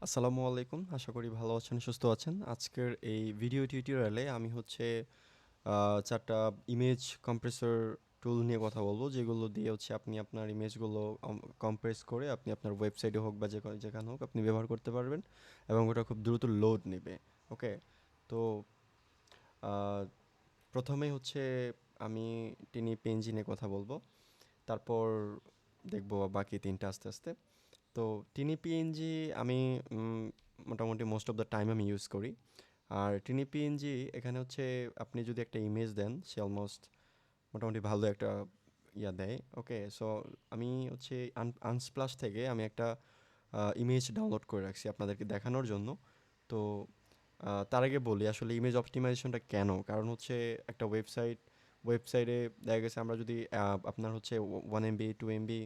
আসসালামু আলাইকুম। আশা করি ভালো আছেন, সুস্থ আছেন। আজকের এই ভিডিও টিউটোরিয়ালে আমি হচ্ছে ৪টা ইমেজ কম্প্রেসর টুল নিয়ে কথা বলবো, যেগুলো দিয়ে হচ্ছে আপনি আপনার ইমেজগুলো কম্প্রেস করে আপনি আপনার ওয়েবসাইটে হোক বা যেখানে হোক আপনি ব্যবহার করতে পারবেন এবং ওটা খুব দ্রুত লোড নেবে। ওকে, তো আ প্রথমেই হচ্ছে আমি টিনি নিয়ে কথা বলবো। তারপর দেখবো বাকি ৩ টা আস্তে, আস্তে। তো টিনি পিএনজি আমি মোটামুটি মোস্ট অফ দ্য টাইম আমি ইউজ করি। আর টিনি পিএনজি এখানে হচ্ছে আপনি যদি একটা ইমেজ দেন, সে অলমোস্ট মোটামুটি ভালো একটা দেয়। ওকে, সো আমি হচ্ছে আনস্প্লাশ থেকে আমি একটা ইমেজ ডাউনলোড করে রাখছি আপনাদেরকে দেখানোর জন্য। তো তার আগে বলি আসলে ইমেজ অপটিমাইজেশনটা কেন? কারণ হচ্ছে একটা ওয়েবসাইটে দেখা গেছে আমরা যদি আপনার হচ্ছে 1 এমবি, 2 এমবি,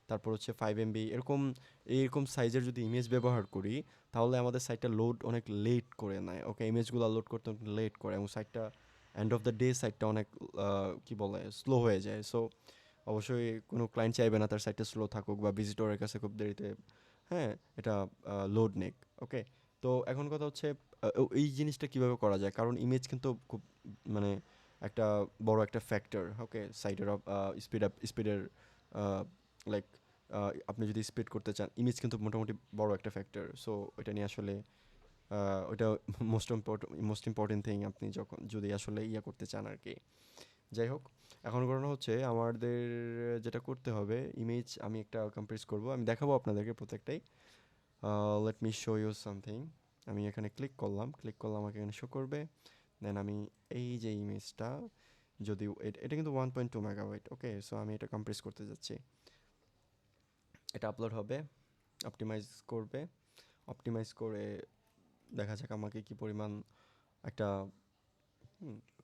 তারপর হচ্ছে 5 এমবি এরকম সাইজের যদি ইমেজ ব্যবহার করি, তাহলে আমাদের সাইটটা লোড অনেক লেট করে নেয়। ওকে, ইমেজগুলো লোড করতে অনেক লেট করে এবং সাইটটা এন্ড অফ দ্য ডে সাইটটা অনেক কি বলে স্লো হয়ে যায়। সো অবশ্যই কোনো ক্লায়েন্ট চাইবে না তার সাইটটা স্লো থাকুক বা ভিজিটরের কাছে খুব দেরিতে, হ্যাঁ, এটা লোড নেক। ওকে, তো এখন কথা হচ্ছে এই জিনিসটা কিভাবে করা যায়, কারণ ইমেজ কিন্তু খুব মানে একটা বড় একটা ফ্যাক্টর। ওকে, সাইটের স্পিডের লাইক আপনি যদি স্পিড করতে চান, ইমেজ কিন্তু মোটামুটি বড় একটা ফ্যাক্টর। সো ওইটা নিয়ে আসলে ওইটা মোস্ট ইম্পর্টেন্ট থিং আপনি যখন যদি আসলে করতে চান আর কি। যাই হোক, এখন ঘটনা হচ্ছে আমাদের যেটা করতে হবে, ইমেজ আমি একটা কম্প্রেস করব, আমি দেখাবো আপনাদেরকে প্রত্যেকটাই। Let me show you something. আমি এখানে ক্লিক করলাম, আমাকে এখানে শো করবে। দেন আমি এই যে ইমেজটা, যদিও এটা কিন্তু 1.2 মেগাবাইট। ওকে, সো আমি এটা কম্প্রেস করতে যাচ্ছি। এটা আপলোড হবে, অপটিমাইজ করবে, অপটিমাইজ করে দেখা যাক আমাকে কি পরিমাণ একটা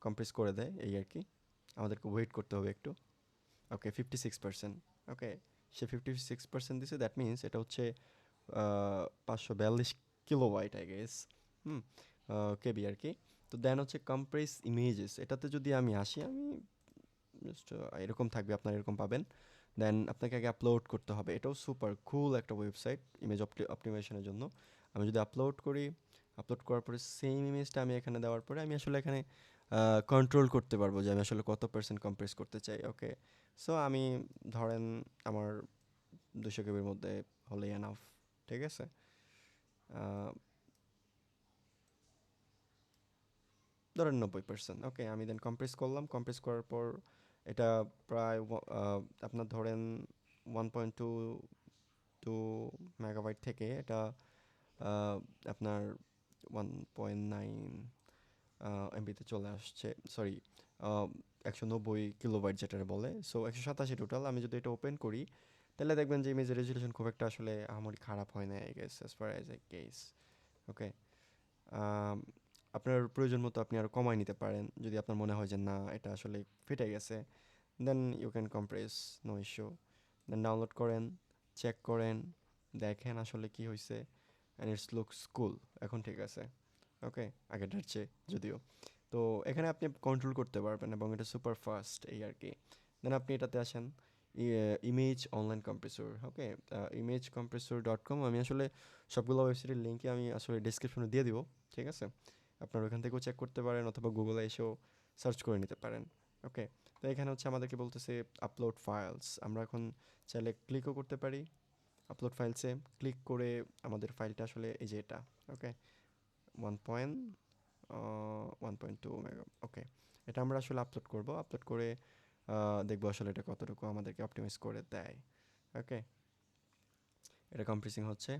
কম্প্রেস করে দেয়, এই আর কি। আমাদেরকে ওয়েট করতে হবে একটু। ওকে, 56%। ওকে, সে 56% দিছে, দ্যাট মিনস এটা হচ্ছে 542 কিলোবাইট আই গেস। হুম, কেবি আর কি। তো দেন হচ্ছে কম্প্রেস ইমেজেস, এটাতে যদি আমি আসি, আমি জাস্ট এরকম থাকবে, আপনারা এরকম পাবেন। দেন আপনাকে আগে আপলোড করতে হবে। এটাও সুপার কুল একটা ওয়েবসাইট ইমেজ অপটিমাইজেশনের জন্য। আমি যদি আপলোড করি, আপলোড করার পরে সেম ইমেজটা আমি এখানে দেওয়ার পরে আমি আসলে এখানে কন্ট্রোল করতে পারবো যে আমি আসলে কত পার্সেন্ট কম্প্রেস করতে চাই। ওকে, সো আমি ধরেন আমার 200 কেবির মধ্যে হলেই এনাফ। ঠিক আছে, আহ, ধরেন 90%। ওকে, আমি দেন কম্প্রেস করলাম, কম্প্রেস করার পর এটা প্রায় আপনার ধরেন 1.22 মেগাবাইট থেকে এটা আহ, আপনার 1.9 এমবিতে চলে আসছে। সরি, 190 কিলোবাইট যেটা বলে। So 187 total. আমি যদি এটা ওপেন করি, তাহলে দেখবেন যে ইমেজের রেজলিউশন খুব একটা আসলে আহামরি খারাপ হয় না, I guess, as far as I guess. Okay, আপনার প্রয়োজন মতো আপনি আরও কমায় নিতে পারেন যদি আপনার মনে হয় যে না এটা আসলে ফেটে গেছে। Then you can compress, no issue. Then download করেন, চেক করেন, দেখেন আসলে কি হয়েছে, অ্যান্ড ইটস লুকস কুল। এখন ঠিক আছে। ওকে, আগেরটার চেয়ে যদিও। তো এখানে আপনি কন্ট্রোল করতে পারবেন এবং এটা সুপার ফাস্ট, এই আর কি। দেন আপনি এটাতে আসেন, ইমেজ অনলাইন কম্প্রেসর। ওকে, imagecompressor.com। আমি আসলে সবগুলো ওয়েবসাইটের লিঙ্কে আমি আসলে ডিসক্রিপশনে দিয়ে দিব। ঠিক আছে, আপনারা ওখান থেকেও চেক করতে পারেন অথবা গুগলে এসেও সার্চ করে নিতে পারেন। ওকে, তো এখানে হচ্ছে আমাদেরকে বলতেছে আপলোড ফাইলস। আমরা এখন চাইলে ক্লিকও করতে পারি আপলোড ফাইলসে। ক্লিক করে আমাদের ফাইলটা আসলে এই যে এটা। ওকে, 1.2 মেগা। ওকে, এটা আমরা আসলে আপলোড করব। আপলোড করে দেখবো আসলে এটা কতটুকু আমাদেরকে অপটিমাইজ করে দেয়। ওকে, এটা কম্প্রেসিং হচ্ছে।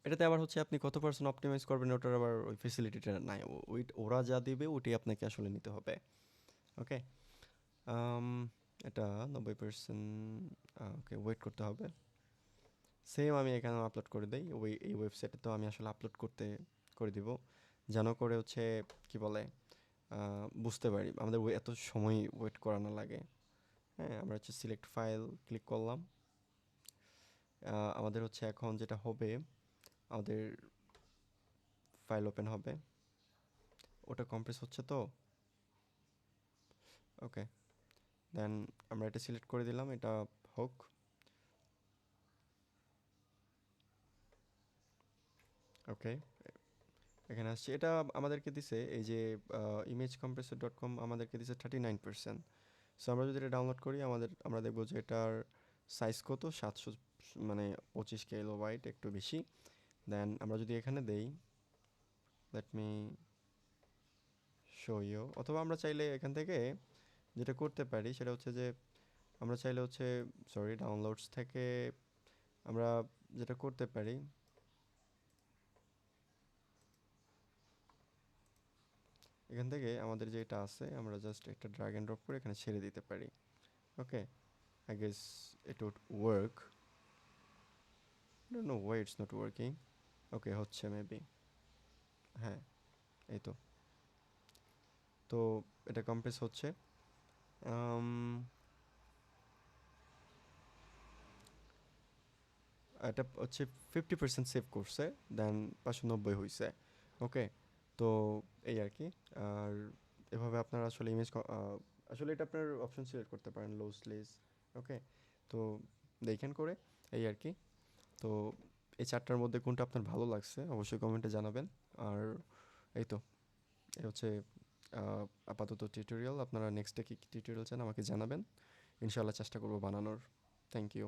এটাতে আবার হচ্ছে আপনি কত পার্সেন্ট অপটিমাইজ করবেন ওটার আবার ওই ফেসিলিটিটা নাই। ওরা যা দিবে ওইটাই আপনাকে আসলে নিতে হবে। ওকে, এটা 90%। ওকে, ওয়েট করতে হবে। সেম আমি এখানে আপলোড করে দেই, এই ওয়েবসাইটে তো আমি আসলে আপলোড করে দিব, যেন করে হচ্ছে কি বলে বুঝতে পারি আমাদের এত সময় ওয়েট করানো লাগে। হ্যাঁ, আমরা হচ্ছে সিলেক্ট ফাইল ক্লিক করলাম। আমাদের হচ্ছে এখন যেটা হবে, আমাদের ফাইল ওপেন হবে, ওটা কম্প্রেস হচ্ছে তো। ওকে, দেন আমরা এটা সিলেক্ট করে দিলাম, এটা হোক। ওকে, এখানে আসছে। এটা আমাদেরকে দিছে এই যে imagecompressor.com আমাদেরকে দিছে 39%। সো আমরা যদি এটা ডাউনলোড করি আমরা দেখব যে এটার সাইজ কত, 700 মানে 25 কিলোবাইট, একটু বেশি। দেন আমরা যদি এখানে দেই, লেট মি শো ইউ, অথবা আমরা চাইলে এখান থেকে যেটা করতে পারি সেটা হচ্ছে যে আমরা চাইলে হচ্ছে সরি ডাউনলোডস থেকে আমরা যেটা করতে পারি, এখান থেকে আমাদের যেটা আছে আমরা জাস্ট একটা ড্র্যাগ অ্যান্ড ড্রপ করে এখানে ছেড়ে দিতে পারি। Okay, I guess it would work. Don't know why it's not working. Okay, হচ্ছে মেবি। হ্যাঁ, এই তো। তো এটা কম্প্রেস হচ্ছে। আম, এটা হচ্ছে 50% সেভ করছে, দেন 590 হয়েছে। ওকে, তো এই আর কি। আর এভাবে আপনারা আসলে আসলে এটা আপনার অপশন সিলেক্ট করতে পারেন, লো স্লেজ। ওকে, তো দেখেন করে এই আর কি। তো এই চারটার মধ্যে কোনটা আপনার ভালো লাগছে অবশ্যই কমেন্টে জানাবেন। আর এই তো, এই হচ্ছে আপাতত টিউটোরিয়াল। আপনারা নেক্সটে কী কী টিউটোরিয়াল চান আমাকে জানাবেন, ইনশাআল্লাহ চেষ্টা করব বানানোর। Thank you.